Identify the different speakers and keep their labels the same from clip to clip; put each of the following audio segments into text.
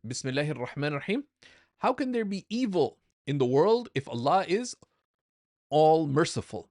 Speaker 1: Bismillahir Rahmanir Rahim. How can there be evil in the world if Allah is all merciful?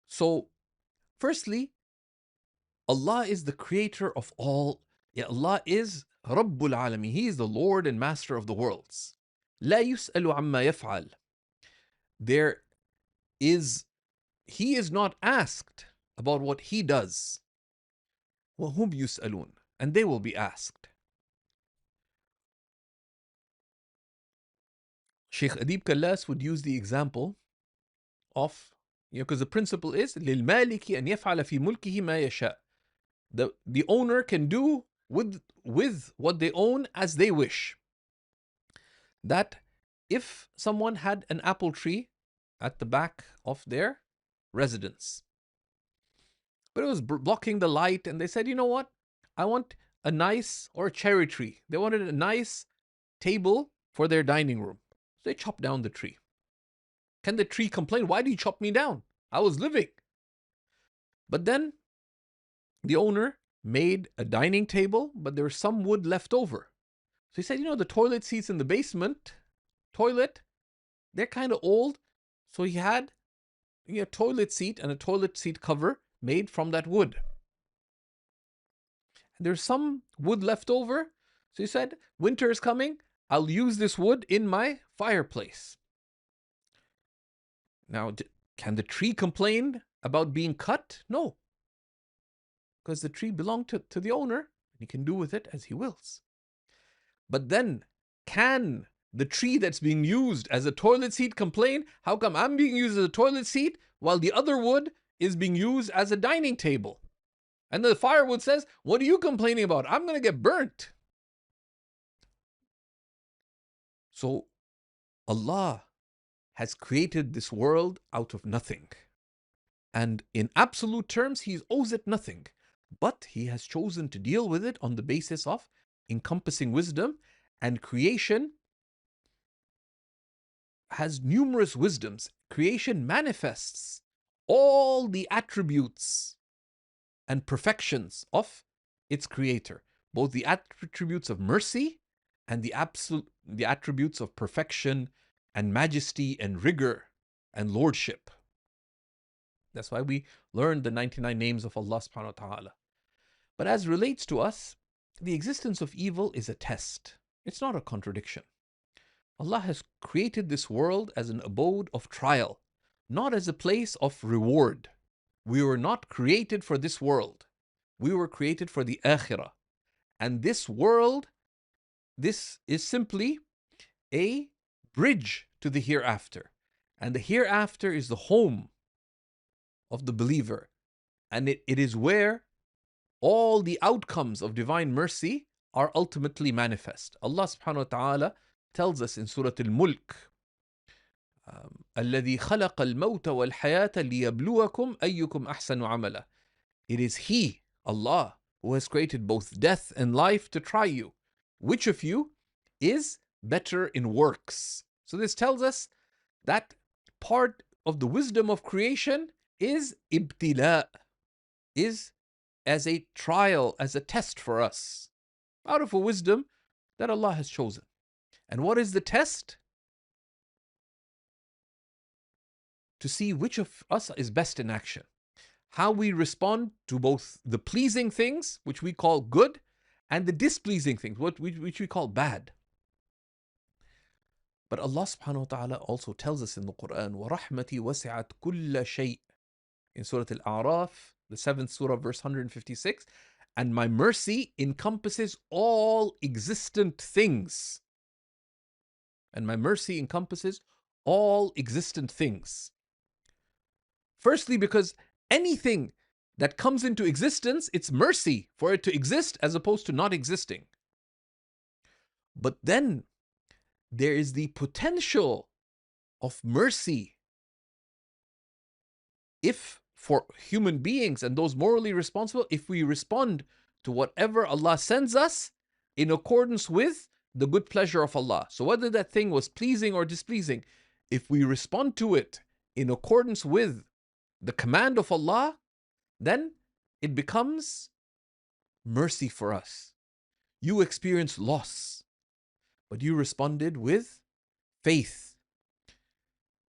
Speaker 1: So, firstly, Allah is the creator of all. Yeah, Allah is Rabbul Alami. He is the Lord and Master of the worlds. لا يسأل عما يفعل. There is, He is not asked about what He does. وهم يسألون. And they will be asked. Sheikh Adib Kallas would use the example of, because the principle is للمالك أن يفعل في ملكه ما يشاء. The owner can do with what they own as they wish. That if someone had an apple tree at the back of their residence, but it was blocking the light, and they said, you know what, I want a nice, or a cherry tree. They wanted a nice table for their dining room. So they chopped down the tree. Can the tree complain? Why do you chop me down? I was living. But then the owner made a dining table, but there was some wood left over. So he said, the toilet seats in the basement, they're kind of old. So he had a toilet seat and a toilet seat cover made from that wood. And there's some wood left over. So he said, winter is coming. I'll use this wood in my fireplace. Now, can the tree complain about being cut? No. Because the tree belonged to the owner, and he can do with it as he wills. But then, can the tree that's being used as a toilet seat complain? How come I'm being used as a toilet seat while the other wood is being used as a dining table? And the firewood says, what are you complaining about? I'm going to get burnt. So, Allah has created this world out of nothing. And in absolute terms, He owes it nothing. But He has chosen to deal with it on the basis of encompassing wisdom, and creation has numerous wisdoms. Creation manifests all the attributes and perfections of its creator, both the attributes of mercy and the attributes of perfection and majesty and rigor and lordship. That's why we learned the 99 names of Allah subhanahu wa ta'ala. But as relates to us, the existence of evil is a test. It's not a contradiction. Allah has created this world as an abode of trial, not as a place of reward. We were not created for this world. We were created for the akhirah. And this world, this is simply a bridge to the hereafter. And the hereafter is the home of the believer. And it is where all the outcomes of divine mercy are ultimately manifest. Allah subhanahu wa ta'ala tells us in Surah Al-Mulk, الَّذِي خَلَقَ الْمَوْتَ وَالْحَيَاةَ لِيَبْلُوَكُمْ أَيُّكُمْ أَحْسَنُ عَمَلًا. It is He, Allah, who has created both death and life to try you. Which of you is better in works? So this tells us that part of the wisdom of creation is ibtila, is as a trial, as a test for us, out of a wisdom that Allah has chosen. And what is the test? To see which of us is best in action. How we respond to both the pleasing things, which we call good, and the displeasing things, which we call bad. But Allah subhanahu wa ta'ala also tells us in the Quran, وَرَحْمَتِي وَسِعَتْ كُلَّ شَيْءٍ, in Surah Al-A'raf, the 7th Surah, verse 156, and my mercy encompasses all existent things. And my mercy encompasses all existent things. Firstly, because anything that comes into existence, it's mercy for it to exist as opposed to not existing. But then there is the potential of mercy if for human beings and those morally responsible, if we respond to whatever Allah sends us in accordance with the good pleasure of Allah. So whether that thing was pleasing or displeasing, if we respond to it in accordance with the command of Allah, then it becomes mercy for us. You experienced loss, but you responded with faith,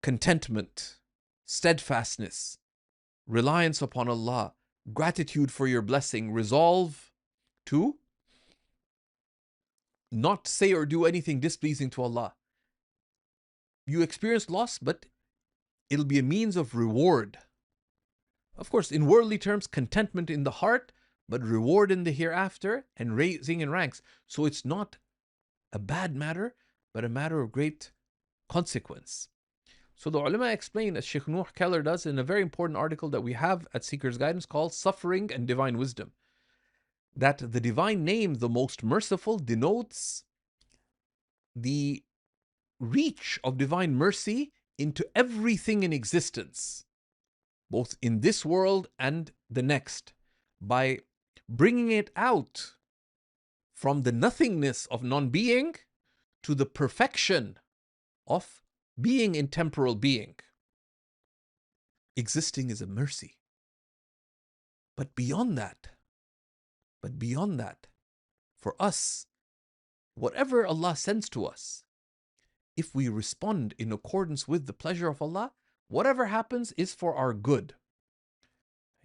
Speaker 1: contentment, steadfastness, reliance upon Allah, gratitude for your blessing, resolve to not say or do anything displeasing to Allah. You experienced loss, but it'll be a means of reward. Of course, in worldly terms, contentment in the heart, but reward in the hereafter and raising in ranks. So it's not a bad matter, but a matter of great consequence. So the ulama explain, as Shaykh Nuh Keller does in a very important article that we have at Seeker's Guidance called Suffering and Divine Wisdom, that the divine name, the most merciful, denotes the reach of divine mercy into everything in existence, both in this world and the next, by bringing it out from the nothingness of non-being to the perfection of being in temporal being. Existing is a mercy. But beyond that, for us, whatever Allah sends to us, if we respond in accordance with the pleasure of Allah, whatever happens is for our good.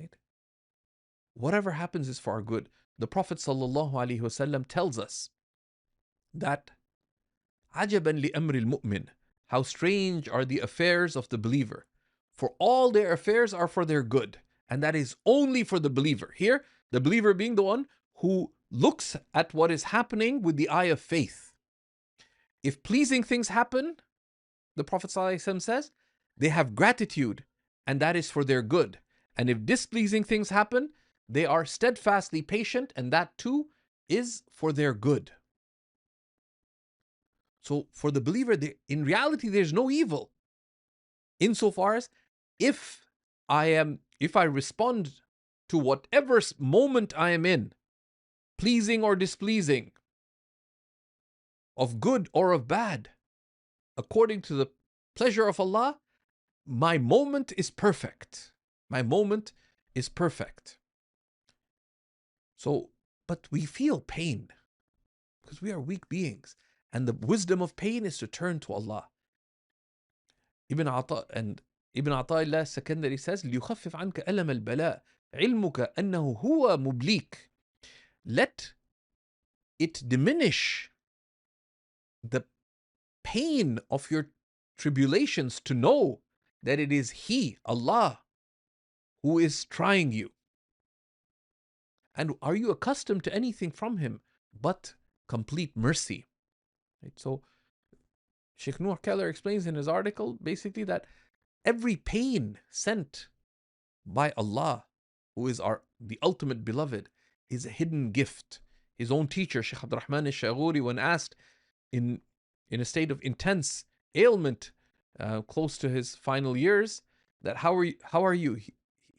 Speaker 1: Right? Whatever happens is for our good. The Prophet ﷺ tells us that عَجَبًا لِأَمْرِ الْمُؤْمِنِ, how strange are the affairs of the believer. For all their affairs are for their good, and that is only for the believer. Here, the believer being the one who looks at what is happening with the eye of faith. If pleasing things happen, the Prophet ﷺ says, they have gratitude, and that is for their good. And if displeasing things happen, they are steadfastly patient, and that too is for their good. So for the believer, in reality, there's no evil. Insofar as if I respond to whatever moment I am in, pleasing or displeasing, of good or of bad, according to the pleasure of Allah, my moment is perfect. My moment is perfect. So, but we feel pain because we are weak beings. And the wisdom of pain is to turn to Allah. Ibn Ata'illah Secondary says, لِيُخَفِّفْ عَنْكَ أَلَمَ الْبَلَاءِ عِلْمُكَ أَنَّهُ هُوَ مُبْلِيكَ. Let it diminish the pain of your tribulations to know that it is He, Allah, who is trying you. And are you accustomed to anything from Him but complete mercy? Right? So Shaykh Nuh Keller explains in his article basically that every pain sent by Allah, who is the ultimate beloved, is a hidden gift. His own teacher, Shaykh Abdurrahman al-Shaghuri, when asked in a state of intense ailment, close to his final years, that how are you?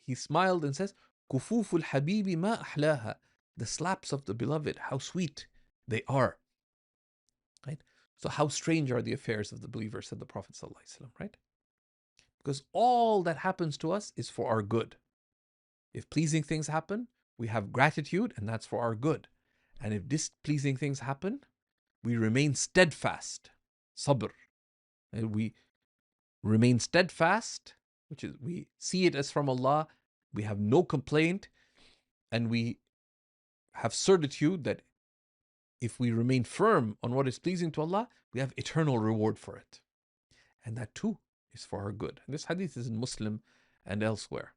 Speaker 1: He smiled and says, كفوف الحبيب ما أحلاها. The slaps of the beloved, how sweet they are. Right? So how strange are the affairs of the believer, said the Prophet ﷺ, right? Because all that happens to us is for our good. If pleasing things happen, we have gratitude, and that's for our good. And if displeasing things happen, we remain steadfast, sabr. And we remain steadfast, which is we see it as from Allah, we have no complaint, and we have certitude that if we remain firm on what is pleasing to Allah, we have eternal reward for it. And that too is for our good. And this hadith is in Muslim and elsewhere.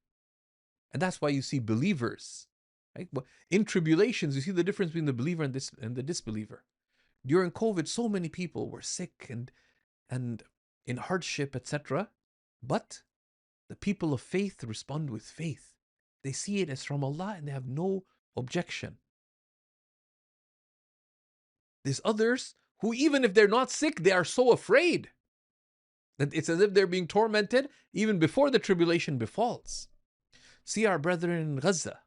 Speaker 1: And that's why you see believers, right? In tribulations, you see the difference between the believer and the disbeliever. During COVID, so many people were sick and in hardship, etc. But the people of faith respond with faith. They see it as from Allah and they have no objection. There's others who, even if they're not sick, they are so afraid that it's as if they're being tormented even before the tribulation befalls. See our brethren in Gaza.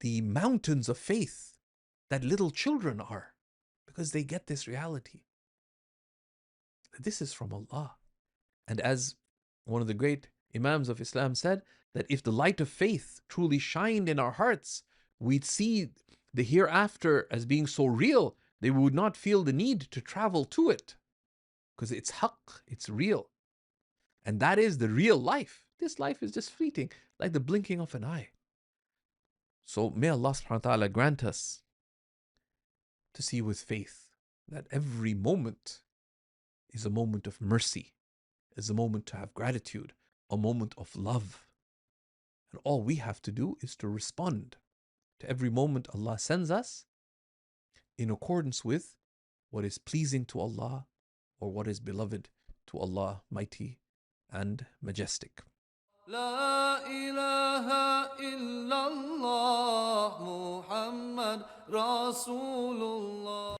Speaker 1: The mountains of faith that little children are, because they get this reality. This is from Allah. And as one of the great Imams of Islam said, that if the light of faith truly shined in our hearts, we'd see the hereafter as being so real that we would not feel the need to travel to it. Because it's haqq, it's real. And that is the real life. This life is just fleeting, like the blinking of an eye. So may Allah subhanahu wa ta'ala grant us to see with faith that every moment is a moment of mercy, is a moment to have gratitude, a moment of love. And all we have to do is to respond to every moment Allah sends us in accordance with what is pleasing to Allah or what is beloved to Allah, mighty and majestic.
Speaker 2: لا إله إلا الله محمد رسول الله